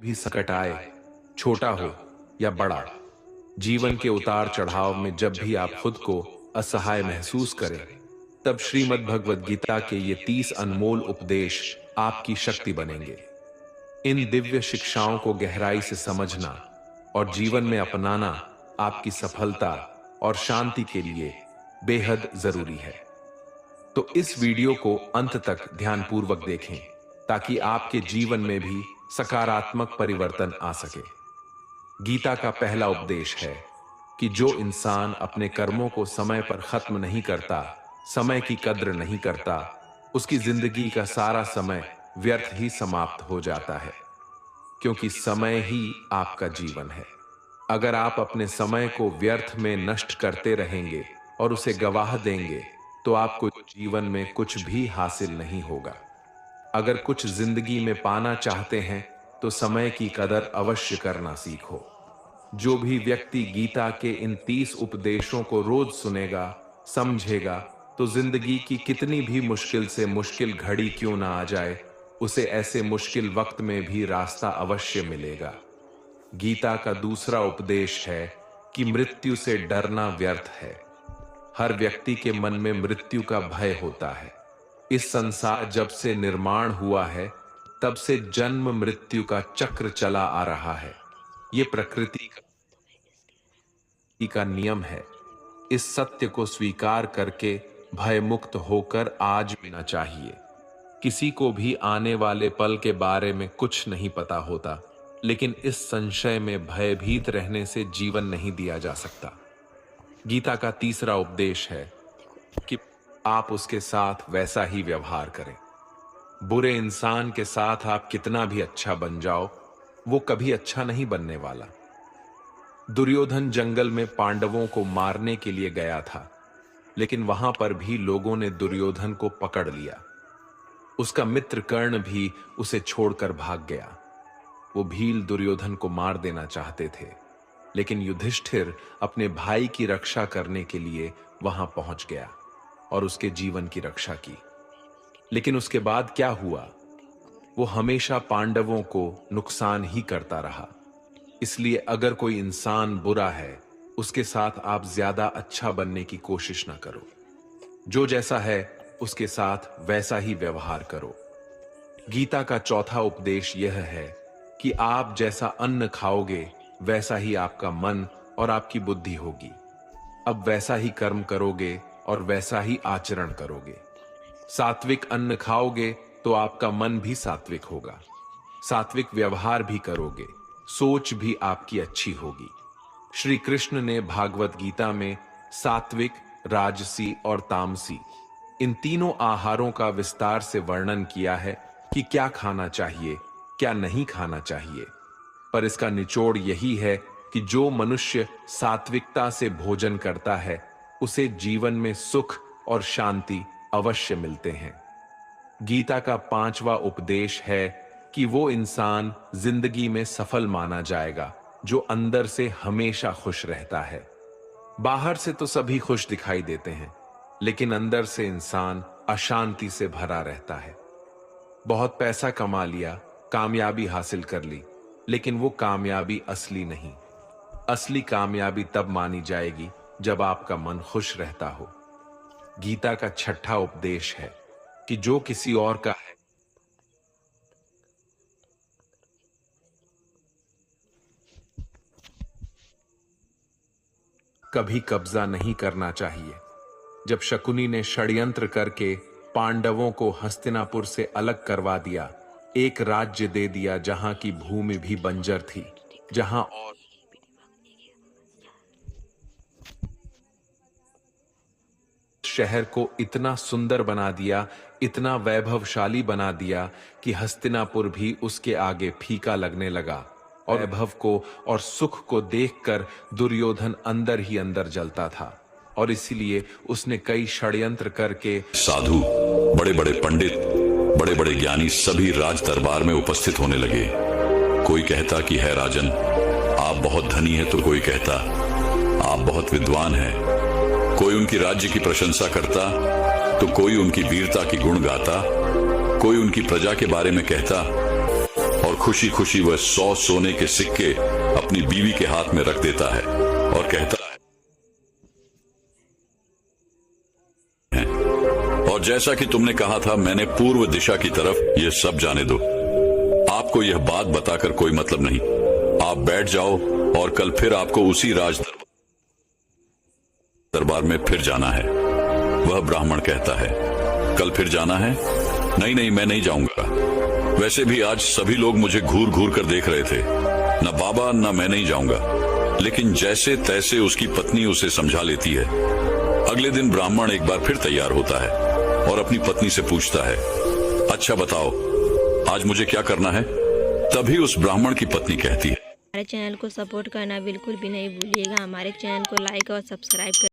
भी संकट आए, छोटा हो या बड़ा, जीवन के उतार चढ़ाव में जब भी आप खुद को असहाय महसूस करें, तब श्रीमद् भगवद गीता के ये 30 अनमोल उपदेश आपकी शक्ति बनेंगे। इन दिव्य शिक्षाओं को गहराई से समझना और जीवन में अपनाना आपकी सफलता और शांति के लिए बेहद जरूरी है। तो इस वीडियो को अंत तक ध्यानपूर्वक देखें ताकि आपके जीवन में भी सकारात्मक परिवर्तन आ सके। गीता का पहला उपदेश है कि जो इंसान अपने कर्मों को समय पर खत्म नहीं करता, समय की कद्र नहीं करता, उसकी जिंदगी का सारा समय व्यर्थ ही समाप्त हो जाता है, क्योंकि समय ही आपका जीवन है। अगर आप अपने समय को व्यर्थ में नष्ट करते रहेंगे और उसे गवाह देंगे तो आपको जीवन में कुछ भी हासिल नहीं होगा। अगर कुछ जिंदगी में पाना चाहते हैं तो समय की कदर अवश्य करना सीखो। जो भी व्यक्ति गीता के इन 30 उपदेशों को रोज सुनेगा, समझेगा, तो जिंदगी की कितनी भी मुश्किल से मुश्किल घड़ी क्यों ना आ जाए, उसे ऐसे मुश्किल वक्त में भी रास्ता अवश्य मिलेगा। गीता का दूसरा उपदेश है कि मृत्यु से डरना व्यर्थ है। हर व्यक्ति के मन में मृत्यु का भय होता है। इस संसार जब से निर्माण हुआ है तब से जन्म मृत्यु का चक्र चला आ रहा है। ये प्रकृति का नियम है। इस सत्य को स्वीकार करके भय मुक्त होकर आज जीना चाहिए। किसी को भी आने वाले पल के बारे में कुछ नहीं पता होता, लेकिन इस संशय में भयभीत रहने से जीवन नहीं दिया जा सकता। गीता का तीसरा उपदेश है कि आप उसके साथ वैसा ही व्यवहार करें। बुरे इंसान के साथ आप कितना भी अच्छा बन जाओ, वो कभी अच्छा नहीं बनने वाला। दुर्योधन जंगल में पांडवों को मारने के लिए गया था, लेकिन वहां पर भी लोगों ने दुर्योधन को पकड़ लिया। उसका मित्र कर्ण भी उसे छोड़कर भाग गया। वो भील दुर्योधन को मार देना चाहते थे, लेकिन युधिष्ठिर अपने भाई की रक्षा करने के लिए वहां पहुंच गया और उसके जीवन की रक्षा की। लेकिन उसके बाद क्या हुआ? वो हमेशा पांडवों को नुकसान ही करता रहा। इसलिए अगर कोई इंसान बुरा है, उसके साथ आप ज्यादा अच्छा बनने की कोशिश ना करो। जो जैसा है उसके साथ वैसा ही व्यवहार करो। गीता का चौथा उपदेश यह है कि आप जैसा अन्न खाओगे वैसा ही आपका मन और आपकी बुद्धि होगी। अब वैसा ही कर्म करोगे और वैसा ही आचरण करोगे। सात्विक अन्न खाओगे तो आपका मन भी सात्विक होगा। सात्विक व्यवहार भी करोगे, सोच भी आपकी अच्छी होगी। श्री कृष्ण ने भागवत गीता में सात्विक, राजसी और तामसी इन तीनों आहारों का विस्तार से वर्णन किया है कि क्या खाना चाहिए, क्या नहीं खाना चाहिए। पर इसका निचोड़ यही है कि जो मनुष्य सात्विकता से भोजन करता है उसे जीवन में सुख और शांति अवश्य मिलते हैं। गीता का पांचवा उपदेश है कि वो इंसान जिंदगी में सफल माना जाएगा जो अंदर से हमेशा खुश रहता है। बाहर से तो सभी खुश दिखाई देते हैं, लेकिन अंदर से इंसान अशांति से भरा रहता है। बहुत पैसा कमा लिया, कामयाबी हासिल कर ली, लेकिन वो कामयाबी असली नहीं। असली कामयाबी तब मानी जाएगी जब आपका मन खुश रहता हो। गीता का छठा उपदेश है कि जो किसी और का है कभी कब्जा नहीं करना चाहिए। जब शकुनी ने षड्यंत्र करके पांडवों को हस्तिनापुर से अलग करवा दिया, एक राज्य दे दिया जहां की भूमि भी बंजर थी, जहां और शहर को इतना सुंदर बना दिया, इतना वैभवशाली बना दिया कि हस्तिनापुर भी उसके आगे फीका लगने लगा। और वैभव को और सुख को देखकर दुर्योधन अंदर ही अंदर जलता था और इसीलिए उसने कई षड्यंत्र करके साधु, बड़े बड़े पंडित, बड़े बड़े ज्ञानी सभी राज दरबार में उपस्थित होने लगे। कोई कहता कि है राजन, आप बहुत धनी हैं, तो कोई कहता आप बहुत विद्वान हैं। कोई उनकी राज्य की प्रशंसा करता तो कोई उनकी वीरता की गुण गाता, कोई उनकी प्रजा के बारे में कहता और खुशी खुशी वह 100 सोने के सिक्के अपनी बीवी के हाथ में रख देता है और कहता है, और जैसा कि तुमने कहा था, मैंने पूर्व दिशा की तरफ यह सब जाने दो। आपको यह बात बताकर कोई मतलब नहीं। आप बैठ जाओ और कल फिर आपको उसी राज दरबार में फिर जाना है। वह ब्राह्मण कहता है, कल फिर जाना है? नहीं नहीं, मैं नहीं जाऊंगा। वैसे भी आज सभी लोग मुझे घूर घूर कर देख रहे थे। न बाबा न मैं नहीं जाऊंगा। लेकिन जैसे तैसे उसकी पत्नी उसे समझा लेती है। अगले दिन ब्राह्मण एक बार फिर तैयार होता है और अपनी पत्नी से पूछता है, अच्छा बताओ, आज मुझे क्या करना है? तभी उस ब्राह्मण की पत्नी कहती है, हमारे चैनल को सपोर्ट करना बिल्कुल भी नहीं भूलिएगा। हमारे चैनल को लाइक और सब्सक्राइब कर